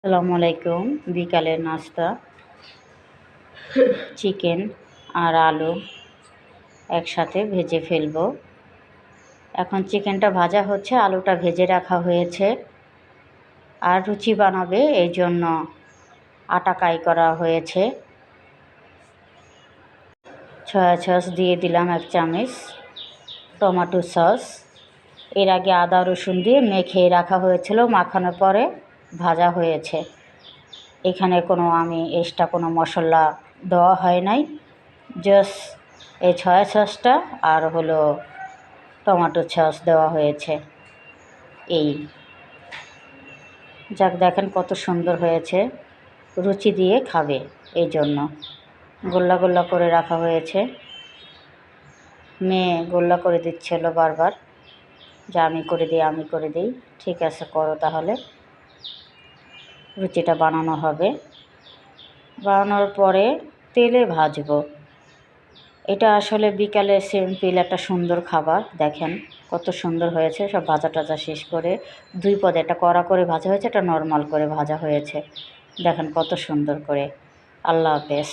আসসালামু আলাইকুম। বিকালের নাস্তা চিকেন আর আলু একসাথে ভেজে ফেলবো। এখন চিকেনটা ভাজা হচ্ছে, আলুটা ভেজে রাখা হয়েছে। আর রুচি বানাবে এই জন্য আটা কাই করা হয়েছে। সয়া সস দিয়ে দিলাম 1 চামচ, টমেটো সস। এর আগে আদা রসুন দিয়ে মেখে রাখা হয়েছিল, মাখানোর পরে ভাজা হয়েছে। এখানে আমি এক্সট্রা কোনো মশলা দেওয়া হয় নাই, জাস্ট এই সয়া সসটা আর টমেটো সস দেওয়া হয়েছে। এই যাক, দেখেন কত সুন্দর হয়েছে, রুচি দিয়ে খাবে এই জন্য গোল্লা গোল্লা করে রাখা হয়েছে। মেয়ে গোল্লা করে দিচ্ছিল বারবার, যে আমি করে দিই, আমি করে দিই। ঠিক আছে, করো তাহলে। রুচিটা বানানো হবে, বানানোর পরে তেলে ভাজবো। এটা আসলে বিকালে সিম্পল একটা সুন্দর খাবার। দেখেন কত সুন্দর হয়েছে, সব ভাজা টাজা শেষ করে 2 পদে, একটা কড়া করে ভাজা হয়েছে, একটা নর্মাল করে ভাজা হয়েছে। দেখেন কত সুন্দর করে। আল্লাহ হাফেজ।